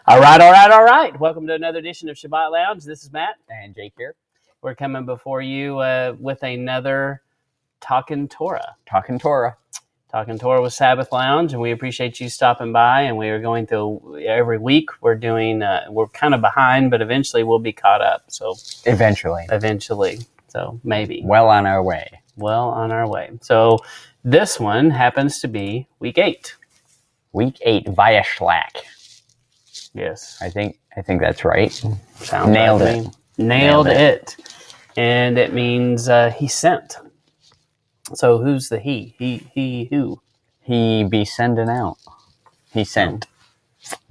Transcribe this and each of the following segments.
All right. Welcome to another edition of Sabbath Lounge. This is Matt. And Jake here. We're coming before you with another Talking Torah. Talking Torah with Sabbath Lounge, and we appreciate you stopping by. And we are going through every week. We're kind of behind, but eventually we'll be caught up. So Eventually. So maybe. Well on our way. So this one happens to be week 8. Week 8, Vayishlach. Yes. I think that's right. Sounds Nailed right it. To me. Nailed it. And it means he sent. So who's the he? He who? He be sending out. He sent.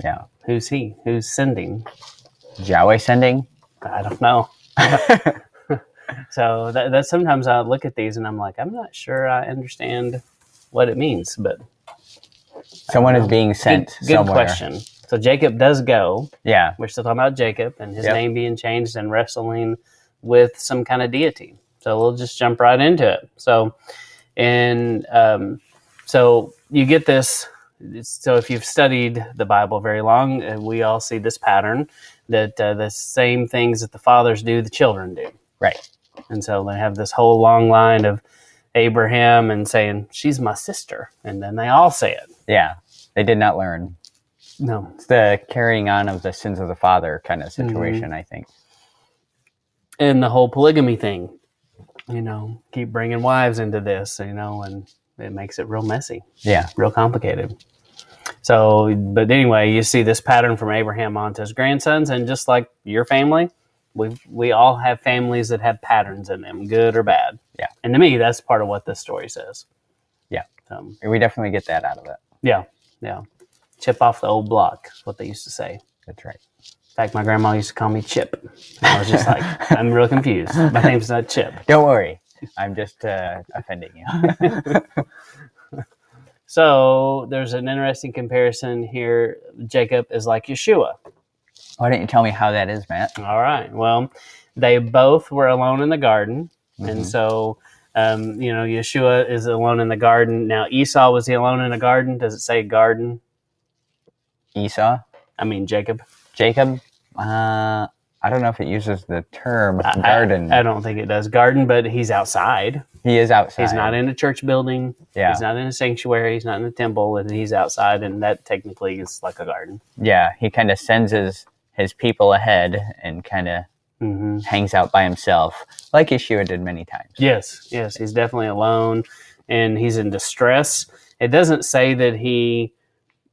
Yeah. Who's he? Who's sending? Yahweh sending? I don't know. So that sometimes I look at these and I'm like, I'm not sure I understand what it means, but someone is being sent good somewhere. Question. So Jacob does go. Yeah. We're still talking about Jacob and his name being changed and wrestling with some kind of deity. So we'll just jump right into it. So you get this. So if you've studied the Bible very long, we all see this pattern that the same things that the fathers do, the children do. Right. And so they have this whole long line of Abraham and saying, she's my sister. And then they all say it. Yeah. They did not learn. No. It's the carrying on of the sins of the father kind of situation, I think. And the whole polygamy thing, keep bringing wives into this, and it makes it real messy. Yeah. Real complicated. So, but anyway, you see this pattern from Abraham onto his grandsons, and just like your family, we all have families that have patterns in them, good or bad. Yeah. And to me, that's part of what this story says. Yeah. We definitely get that out of it. Yeah. Chip off the old block is what they used to say. That's right. In fact, my grandma used to call me Chip. And I was just like, I'm real confused. My name's not Chip. Don't worry. I'm just offending you. So there's an interesting comparison here. Jacob is like Yeshua. Why don't you tell me how that is, Matt? All right. Well, they both were alone in the garden. Mm-hmm. And so, Yeshua is alone in the garden. Now, Esau, was he alone in the garden? Does it say garden? Esau? I mean, Jacob. Jacob? I don't know if it uses the term garden. I don't think it does. Garden, but he's outside. He is outside. He's not in a church building. Yeah. He's not in a sanctuary. He's not in a temple. And he's outside, and that technically is like a garden. Yeah, he kind of sends his people ahead and kind of hangs out by himself, like Yeshua did many times. Yes, he's definitely alone, and he's in distress. It doesn't say that he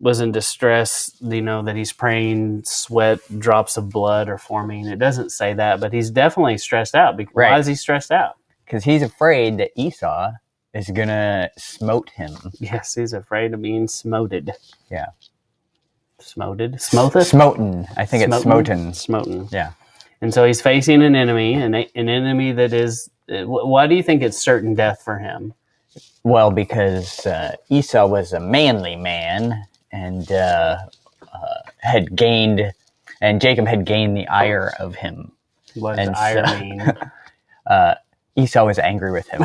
was in distress, that he's praying, sweat, drops of blood are forming. It doesn't say that, but he's definitely stressed out. Why is he stressed out? Because he's afraid that Esau is going to smote him. Yes, he's afraid of being smoted. Yeah. Smoted? Smoten. I think it's smoten. Smoten. Yeah. And so he's facing an enemy, an enemy that is... Why do you think it's certain death for him? Well, because Esau was a manly man, and Jacob had gained the ire of him. What does ire mean? Esau was angry with him.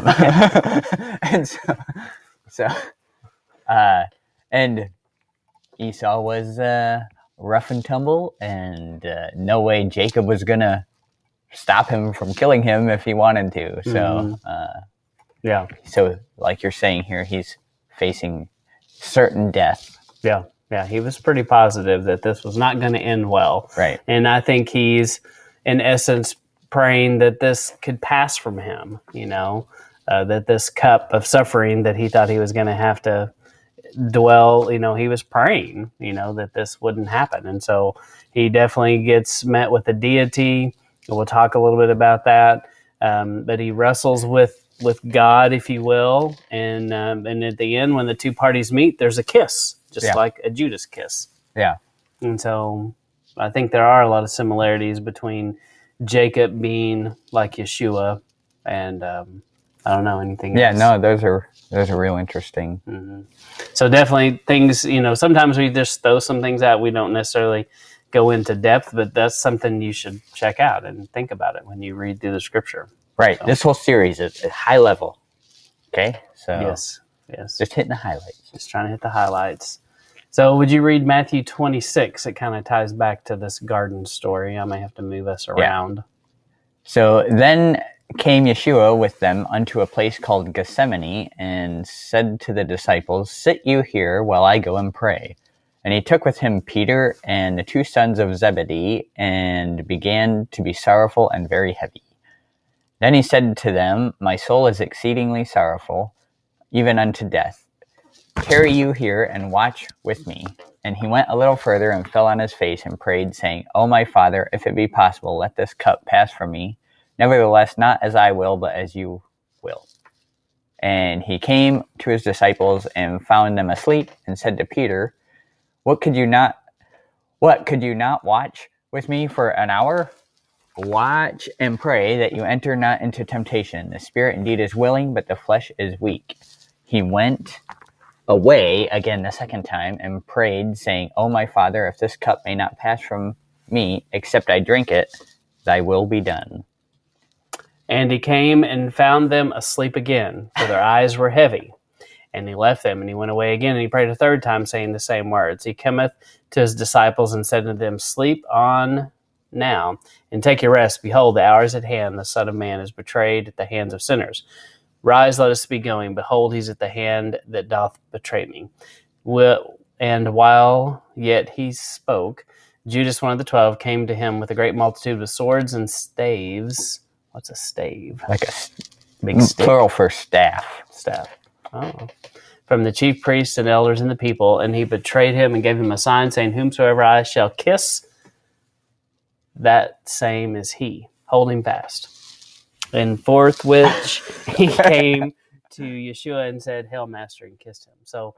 And Esau was rough and tumble, and no way Jacob was going to stop him from killing him if he wanted to. So, So like you're saying here, he's facing certain death. Yeah, he was pretty positive that this was not going to end well. Right. And I think he's, in essence, praying that this could pass from him, that this cup of suffering that he thought he was going to have to dwell, he was praying, that this wouldn't happen. And so he definitely gets met with a deity. We'll talk a little bit about that. But he wrestles with God, if you will. And at the end, when the two parties meet, there's a kiss. Just like a Judas kiss. Yeah. And so I think there are a lot of similarities between Jacob being like Yeshua and I don't know anything else. Yeah, no, those are real interesting. Mm-hmm. So definitely things, sometimes we just throw some things out. We don't necessarily go into depth, but that's something you should check out and think about it when you read through the scripture. Right. So. This whole series is at high level. Okay. So yes. Just hitting the highlights. Just trying to hit the highlights. So would you read Matthew 26? It kind of ties back to this garden story. I may have to move us around. So then came Yeshua with them unto a place called Gethsemane, and said to the disciples, Sit you here while I go and pray. And he took with him Peter and the 2 sons of Zebedee, and began to be sorrowful and very heavy. Then he said to them, My soul is exceedingly sorrowful, even unto death. Tarry you here and watch with me. And he went a little further and fell on his face and prayed, saying, O my Father, if it be possible, let this cup pass from me. Nevertheless, not as I will, but as you will. And he came to his disciples and found them asleep, and said to Peter, What could you not watch with me for an hour? Watch and pray that you enter not into temptation. The spirit indeed is willing, but the flesh is weak. He went away again the second time and prayed, saying, O my Father, if this cup may not pass from me, except I drink it, thy will be done. And he came and found them asleep again, for their eyes were heavy. And he left them, and he went away again, and he prayed a third time, saying the same words. He cometh to his disciples and said to them, Sleep on now, and take your rest. Behold, the hour is at hand. The Son of Man is betrayed at the hands of sinners. Rise, let us be going. Behold, he's at the hand that doth betray me. And while yet he spoke, Judas, one of the 12, came to him with a great multitude of swords and staves. What's a stave? Like a big stick. Plural for staff. Staff. Oh. From the chief priests and elders and the people, and he betrayed him and gave him a sign, saying, Whomsoever I shall kiss, that same is he. Hold him fast. And forthwith he came to Yeshua and said, Hail, Master, and kissed him. So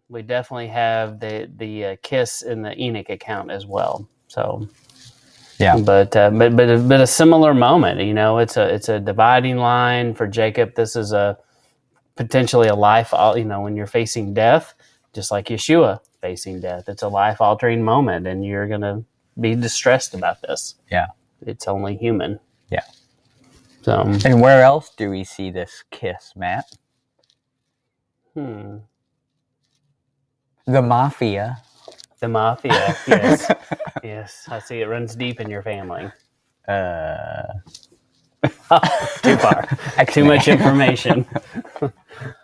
we definitely have the kiss in the Enoch account as well. So, yeah, but a similar moment. You know, it's a dividing line for Jacob. This is potentially a life. You know, when you're facing death, just like Yeshua facing death, it's a life altering moment, and you're gonna be distressed about this. Yeah, it's only human. Yeah. So, and where else do we see this kiss, Matt? The mafia. The mafia, yes. Yes, I see it runs deep in your family. Too far. Too much information.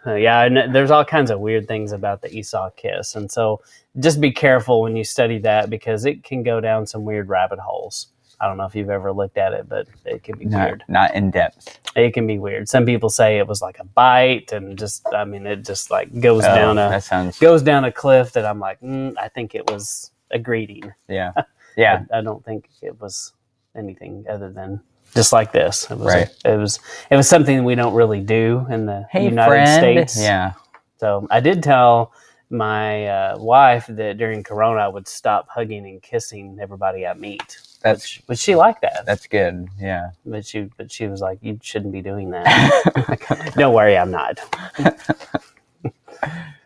And there's all kinds of weird things about the Esau kiss. And so just be careful when you study that, because it can go down some weird rabbit holes. I don't know if you've ever looked at it, but it can be weird. Not in depth. It can be weird. Some people say it was like a bite, and it just like goes down a cliff that I'm like, I think it was a greeting. Yeah. Yeah. I don't think it was anything other than just like this. It was right. It was something we don't really do in the United States. Yeah. So I did tell my wife that during Corona I would stop hugging and kissing everybody I meet. But she liked that. That's good. Yeah. But she was like, you shouldn't be doing that. Don't worry, I'm not.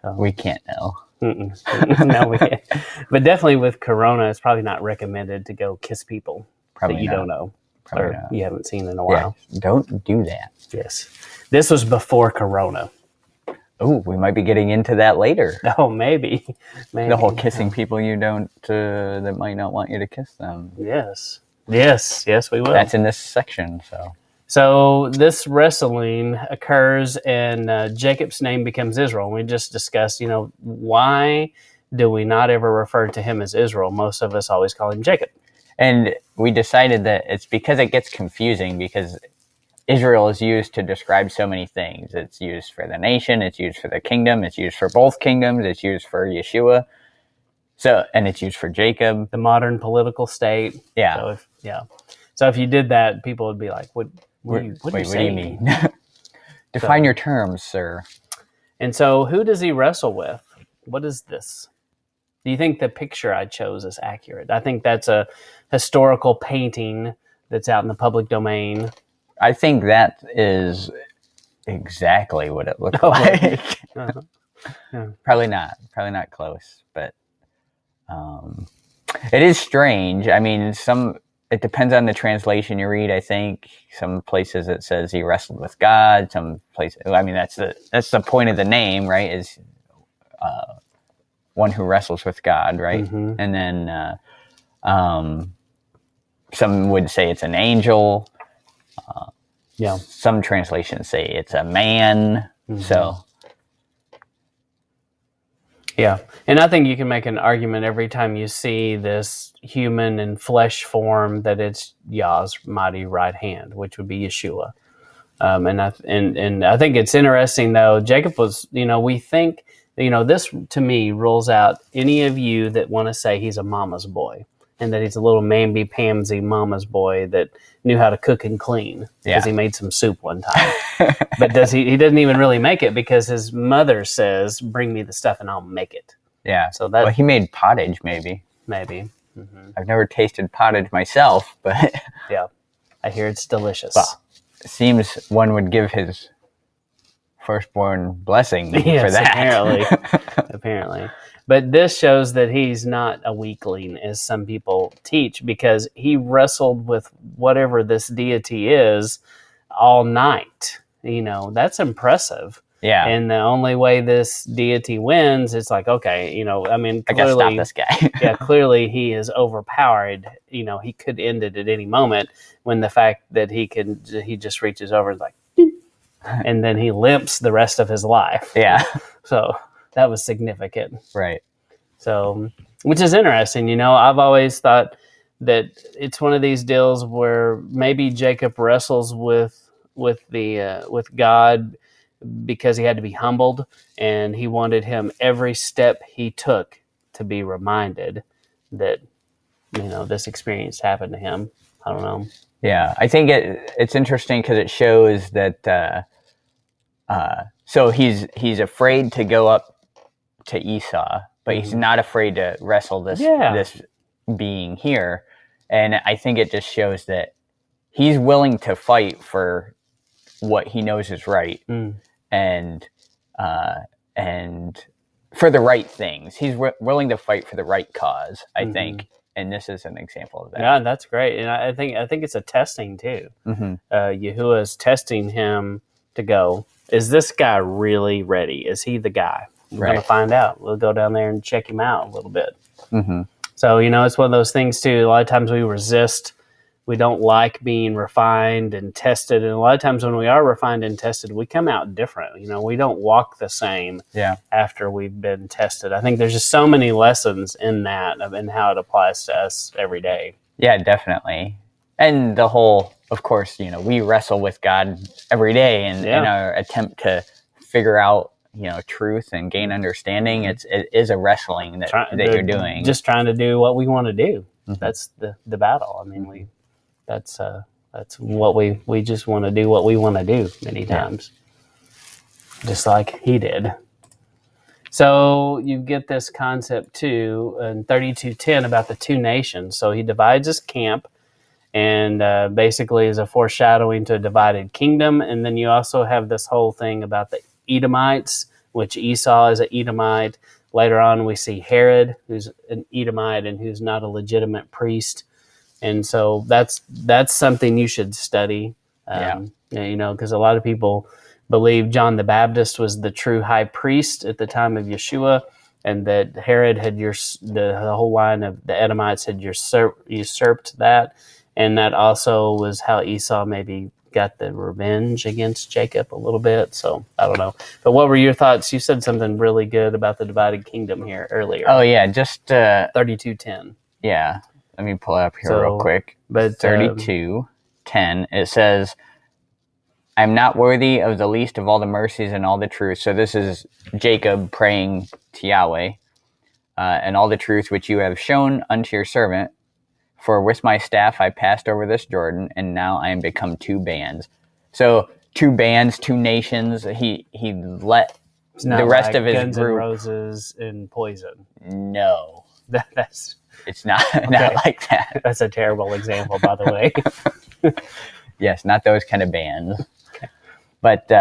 So, we can't know. No, we can't. But definitely with Corona, it's probably not recommended to go kiss people that you don't know. Probably not. You haven't seen in a while. Yeah, don't do that. Yes. This was before Corona. Oh, we might be getting into that later. Oh, maybe. The whole kissing people you don't, that might not want you to kiss them. Yes, we will. That's in this section, So this wrestling occurs, and Jacob's name becomes Israel. We just discussed, why do we not ever refer to him as Israel? Most of us always call him Jacob. And we decided that it's because it gets confusing, because Israel is used to describe so many things. It's used for the nation, it's used for the kingdom, it's used for both kingdoms, it's used for Yeshua. And it's used for Jacob. The modern political state. Yeah. So if you did that, people would be like, what do you mean? Define your terms, sir. And so who does he wrestle with? What is this? Do you think the picture I chose is accurate? I think that's a historical painting that's out in the public domain. I think that is exactly what it looked like. Uh-huh. Yeah. Probably not close, but it is strange. I mean, it depends on the translation you read. I think some places it says he wrestled with God. Some places, I mean, that's the point of the name, right? Is one who wrestles with God, right? Mm-hmm. And then some would say it's an angel. Yeah. Some translations say it's a man. Mm-hmm. So, yeah. And I think you can make an argument every time you see this human in flesh form that it's Yah's mighty right hand, which would be Yeshua. And I think it's interesting though. Jacob was, we think, this to me rules out any of you that want to say he's a mama's boy and that he's a little mamby-pamsy mama's boy that knew how to cook and clean because he made some soup one time. But he doesn't even really make it because his mother says, "Bring me the stuff and I'll make it." yeah. So that he made pottage, maybe. Mm-hmm. I've never tasted pottage myself, but yeah, I hear it's delicious. Well, it seems one would give his firstborn blessing yes, for that. Apparently. But this shows that he's not a weakling, as some people teach, because he wrestled with whatever this deity is all night. That's impressive. Yeah. And the only way this deity wins, it's like, okay, clearly, I gotta stop this guy. yeah, clearly he is overpowered. He could end it at any moment when the fact that he just reaches over and is like, and then he limps the rest of his life. Yeah. So that was significant. Right. So, which is interesting. I've always thought that it's one of these deals where maybe Jacob wrestles with God because he had to be humbled, and he wanted him every step he took to be reminded that this experience happened to him. I don't know. Yeah, I think it's interesting because it shows that. So he's afraid to go up to Esau, but he's not afraid to wrestle this being here, and I think it just shows that he's willing to fight for what he knows is right, and for the right things. He's willing to fight for the right cause, I think, and this is an example of that. Yeah, that's great, and I think it's a testing too. Yahuwah is testing him to go, is this guy really ready? Is he the guy? We're going to find out. We'll go down there and check him out a little bit. So, it's one of those things too. A lot of times we resist. We don't like being refined and tested. And a lot of times when we are refined and tested, we come out different. We don't walk the same after we've been tested. I think there's just so many lessons in that and how it applies to us every day. Yeah, definitely. And the whole, of course, we wrestle with God every day in our attempt to figure out, truth and gain understanding. It is a wrestling that you're doing. Just trying to do what we want to do. That's the battle. I mean, that's what we just want to do what we want to do many times. Just like he did. So you get this concept too in 32:10 about the two nations. So he divides his camp, and basically is a foreshadowing to a divided kingdom. And then you also have this whole thing about the Edomites, which Esau is an Edomite. Later on, we see Herod, who's an Edomite and who's not a legitimate priest. And so that's something you should study, because a lot of people believe John the Baptist was the true high priest at the time of Yeshua, and that Herod had the whole line of the Edomites had usurped that. And that also was how Esau maybe got the revenge against Jacob a little bit. So I don't know. But what were your thoughts? You said something really good about the divided kingdom here earlier. Oh, yeah. Just 32:10. Yeah. Let me pull it up here real quick. But 32:10, it says, I'm not worthy of the least of all the mercies and all the truth. So this is Jacob praying to Yahweh, and all the truth which you have shown unto your servant. For with my staff I passed over this Jordan, and now I am become two bands. So 2 bands, 2 nations. He let the rest like of his Guns group. N' Roses and Poison. No, it's not like that. That's a terrible example, by the way. Yes, not those kind of bands. Okay. But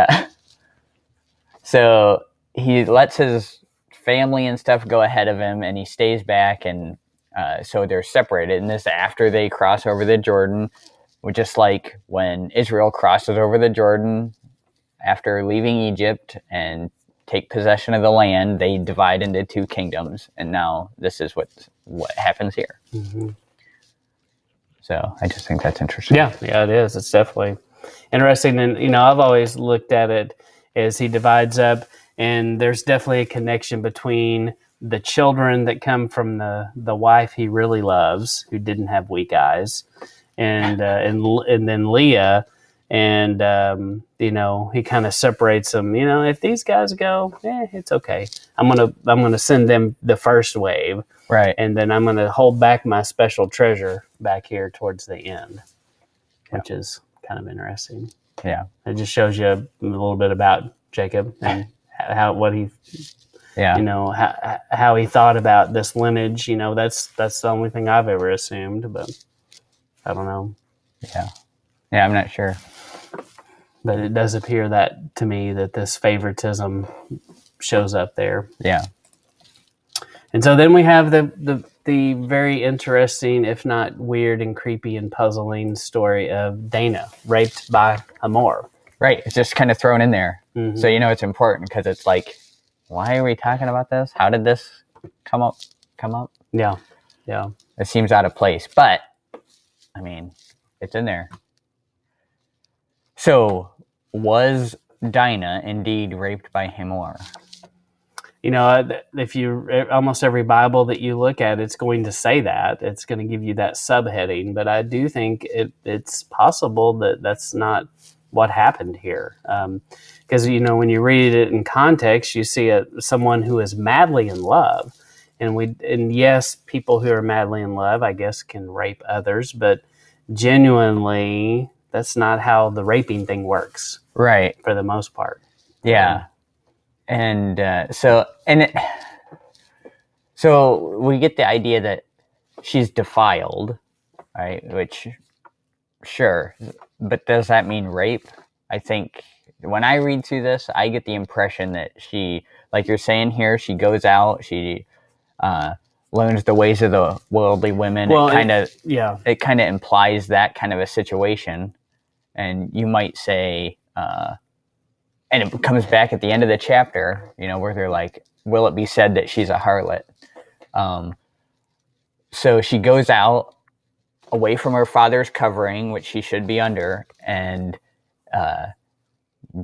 so he lets his family and stuff go ahead of him, and he stays back, and so they're separated. And this after they cross over the Jordan, just like when Israel crosses over the Jordan after leaving Egypt and take possession of the land. They divide into 2 kingdoms, and now this is what happens here. Mm-hmm. So I just think that's interesting. Yeah, it is. It's definitely interesting. And, I've always looked at it as he divides up, and there's definitely a connection between the children that come from the wife he really loves, who didn't have weak eyes, and then Leah, and he kind of separates them. If these guys go, it's okay. I'm gonna send them the first wave, right, and then I'm gonna hold back my special treasure back here towards the end, which is kind of interesting. Yeah, it just shows you a little bit about Jacob and how he thought about this lineage. That's the only thing I've ever assumed, but I don't know. Yeah, I'm not sure. But it does appear that to me that this favoritism shows up there. Yeah. And so then we have the very interesting, if not weird and creepy and puzzling story of Dana raped by Hamor. Right. It's just kind of thrown in there. Mm-hmm. So it's important because it's like, why are we talking about this? How did this come up? Yeah. It seems out of place, but I mean, it's in there. So, was Dinah indeed raped by Hamor? If you almost every Bible that you look at, it's going to say that. It's going to give you that subheading. But I do think it's possible that that's not what happened here. Because, when you read it in context, you see someone who is madly in love. And yes, people who are madly in love, I guess, can rape others. But genuinely, that's not how the raping thing works. Right. For the most part. Yeah. And so we get the idea that she's defiled, right? Which, sure. But does that mean rape? I think when I read through this, I get the impression that she, like you're saying here, she goes out, she learns the ways of the worldly women. Well, it kind of implies that kind of a situation. And you might say, and it comes back at the end of the chapter, where they're like, will it be said that she's a harlot? So she goes out away from her father's covering, which she should be under, and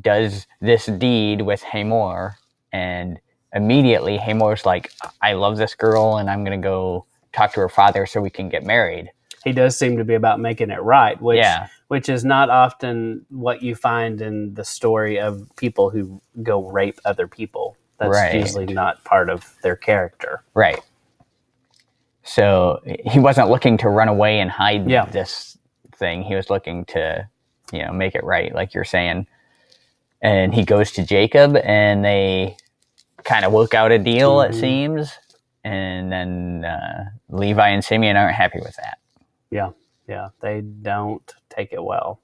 does this deed with Hamor. And immediately Hamor's like, I love this girl, and I'm going to go talk to her father so we can get married. He does seem to be about making it right, which is not often what you find in the story of people who go rape other people. That's usually not part of their character. Right. So he wasn't looking to run away and hide this thing. He was looking to, make it right, like you're saying. And he goes to Jacob, and they kind of work out a deal, it seems. And then Levi and Simeon aren't happy with that. Yeah, they don't take it well.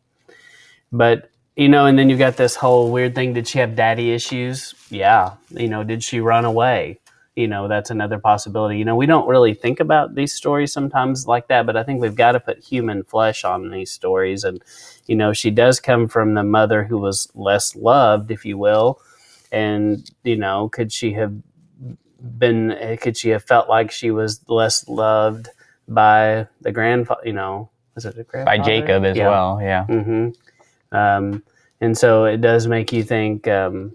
But, and then you've got this whole weird thing. Did she have daddy issues? Yeah. Did she run away? That's another possibility. We don't really think about these stories sometimes like that, but I think we've got to put human flesh on these stories. And, she does come from the mother who was less loved, if you will. And, could she have felt like she was less loved by the grandfather, was it a grandfather? By Jacob as well, yeah. Mm-hmm. And so it does make you think, no,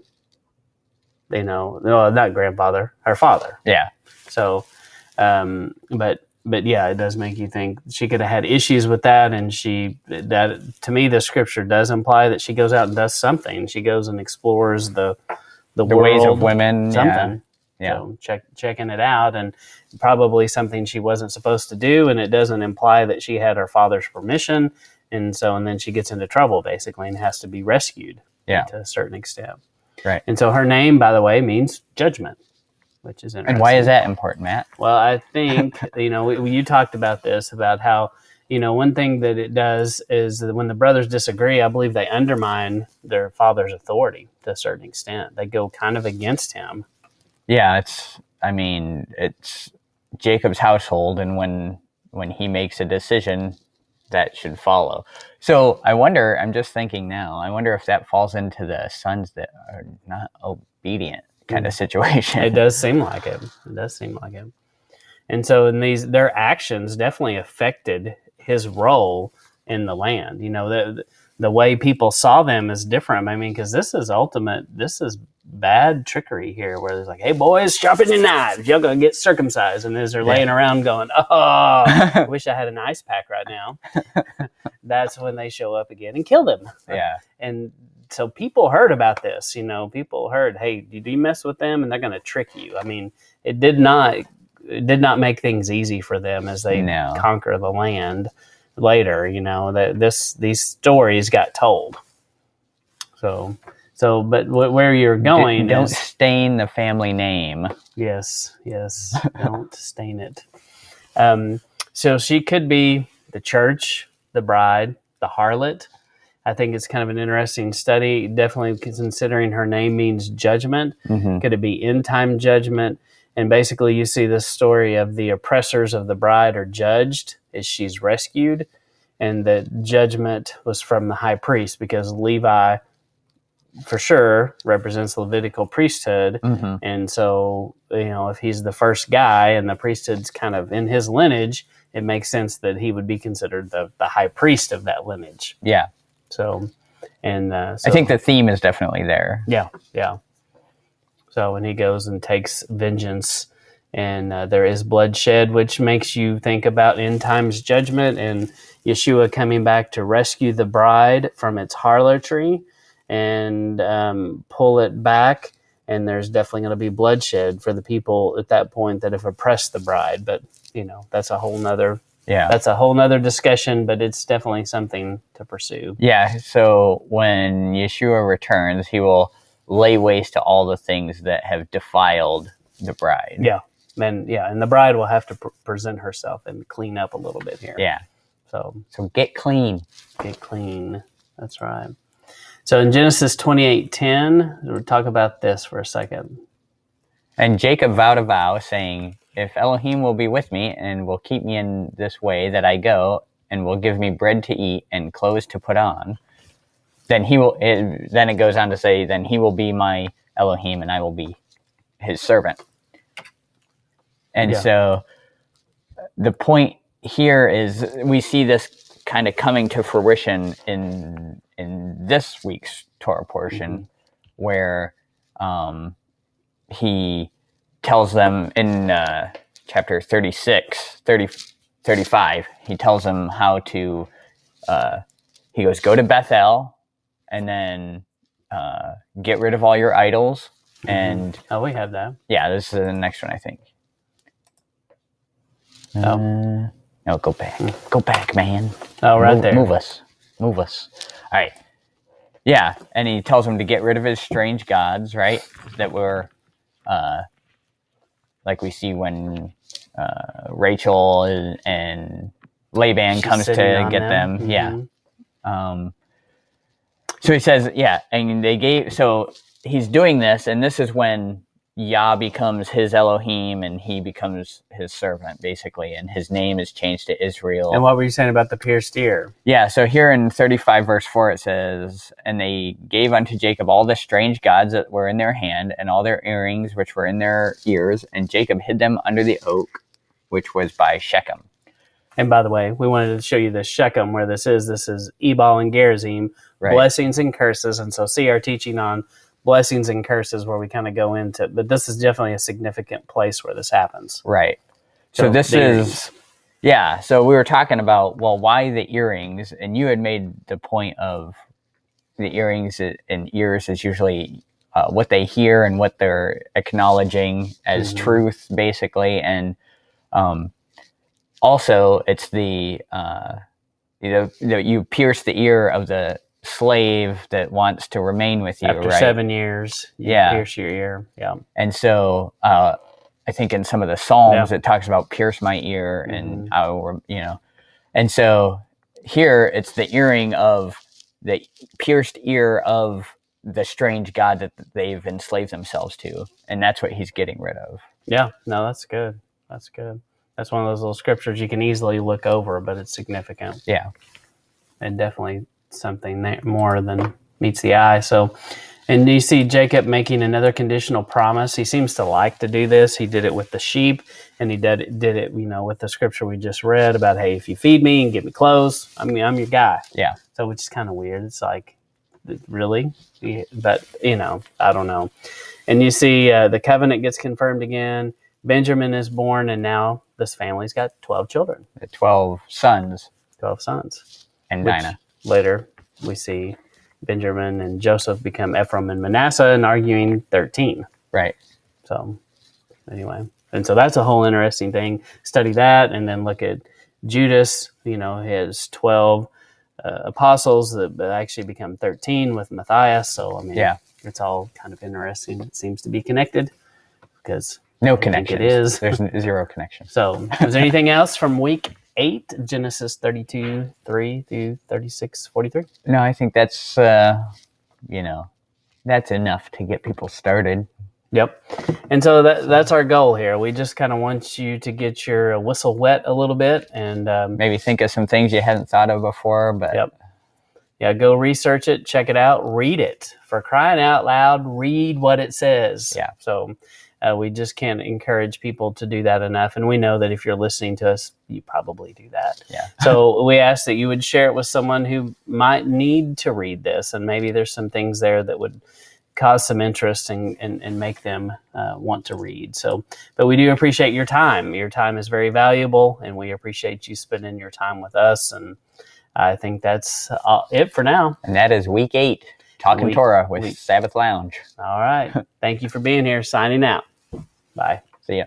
not grandfather, her father. Yeah. So, but yeah, it does make you think she could have had issues with that. And that to me, the scripture does imply that she goes out and does something. She goes and explores the world, ways of women, something. Yeah. So checking it out, and probably something she wasn't supposed to do, and it doesn't imply that she had her father's permission, and then she gets into trouble basically and has to be rescued to a certain extent. Right. And so her name, by the way, means judgment, which is interesting. And why is that important, Matt? Well, I think you talked about this, about how one thing that it does is that when the brothers disagree, I believe they undermine their father's authority to a certain extent. They go kind of against him. Yeah, it's Jacob's household, and when he makes a decision, that should follow. So I'm just thinking now, I wonder if that falls into the sons that are not obedient. kind of situation. It does seem like it. It does seem like it. And so in their actions definitely affected his role in the land. The way people saw them is different. I mean, because this is bad trickery here, where it's like, hey boys, sharpen your knives, you're gonna get circumcised. And as they're laying around going, oh, I wish I had an ice pack right now. That's when they show up again and kill them. Yeah. And so people heard about this. People heard, hey, do you mess with them and they're gonna trick you. I mean, it did not make things easy for them as they conquer the land later. These stories got told. But where you're going don't stain the family name. Yes, don't stain it. So she could be the church, the bride, the harlot. I think it's kind of an interesting study, definitely considering her name means judgment. Mm-hmm. Could it be end-time judgment? And basically you see this story of the oppressors of the bride are judged as she's rescued, and that judgment was from the high priest, because Levi for sure represents the Levitical priesthood. Mm-hmm. And so, if he's the first guy and the priesthood's kind of in his lineage, it makes sense that he would be considered the high priest of that lineage. Yeah. So I think the theme is definitely there. Yeah. So when he goes and takes vengeance, and there is bloodshed, which makes you think about end times judgment and Yeshua coming back to rescue the bride from its harlotry and pull it back. And there's definitely going to be bloodshed for the people at that point that have oppressed the bride. But that's a whole nother discussion. But it's definitely something to pursue. Yeah. So when Yeshua returns, he will lay waste to all the things that have defiled the bride. Yeah. And the bride will have to present herself and clean up a little bit here. Yeah. So get clean. Get clean. That's right. So in Genesis 28:10, we'll talk about this for a second. And Jacob vowed a vow, saying, if Elohim will be with me and will keep me in this way that I go, and will give me bread to eat and clothes to put on, then then it goes on to say, then he will be my Elohim and I will be his servant. And so the point here is we see this kind of coming to fruition in this week's Torah portion, where he tells them in chapter 35, he tells them how to, he goes, go to Bethel and then get rid of all your idols. Mm-hmm. And we have that. Yeah, this is the next one, I think. No, go back. Go back, man. Oh, right there. Move us. All right. Yeah, and he tells him to get rid of his strange gods, right? That were, like we see when Rachel and Laban comes to get them. Mm-hmm. Yeah. So he says, and so he's doing this, and this is when Yah becomes his Elohim and he becomes his servant, basically, and his name is changed to Israel. And what were you saying about the pierced ear? Yeah, so here in 35 verse 4 it says, and they gave unto Jacob all the strange gods that were in their hand, and all their earrings which were in their ears, and Jacob hid them under the oak, which was by Shechem. And by the way, we wanted to show you the Shechem where this is. This is Ebal and Gerizim, right. Blessings and curses. And so see our teaching on blessings and curses where we kind of go into, but this is definitely a significant place where this happens. Right. So this is, so we were talking about, well, why the earrings? And you had made the point of the earrings and ears is usually what they hear and what they're acknowledging as truth, basically. And also it's the, you pierce the ear of the slave that wants to remain with you after 7 years. You pierce your ear. Yeah. And so I think in some of the Psalms it talks about pierce my ear and I will, and so here it's the earring of the pierced ear of the strange god that they've enslaved themselves to, and that's what he's getting rid of. Yeah. No, that's good. That's good. That's one of those little scriptures you can easily look over, but it's significant. Yeah. And definitely something that more than meets the eye. So And you see Jacob making another conditional promise. He seems to like to do this. He did it with the sheep, and he did it, with the scripture we just read about, hey, if you feed me and give me clothes, I'm your guy. Yeah. So, which is kind of weird. It's like, really? But, I don't know. And you see the covenant gets confirmed again. Benjamin is born, and now this family's got 12 children. 12 sons. 12 sons. And Dinah. Later, we see Benjamin and Joseph become Ephraim and Manasseh, and arguing 13. Right. So, anyway. And so that's a whole interesting thing. Study that, and then look at Judas, his 12 apostles that actually become 13 with Matthias. So, it's all kind of interesting. It seems to be connected because no connection. It is. There's zero connection. So, is there anything else from week 8, Genesis 32, 3 through 36, 43? No, I think that's, that's enough to get people started. Yep. And so that's our goal here. We just kind of want you to get your whistle wet a little bit and maybe think of some things you hadn't thought of before. But yep. Yeah, go research it, check it out, read it. For crying out loud, read what it says. Yeah. So we just can't encourage people to do that enough. And we know that if you're listening to us, you probably do that. Yeah. So we ask that you would share it with someone who might need to read this. And maybe there's some things there that would cause some interest and make them want to read. So, but we do appreciate your time. Your time is very valuable, and we appreciate you spending your time with us. And I think that's it for now. And that is week 8, Talking Torah with Sabbath Lounge. All right. Thank you for being here. Signing out. Bye. See ya.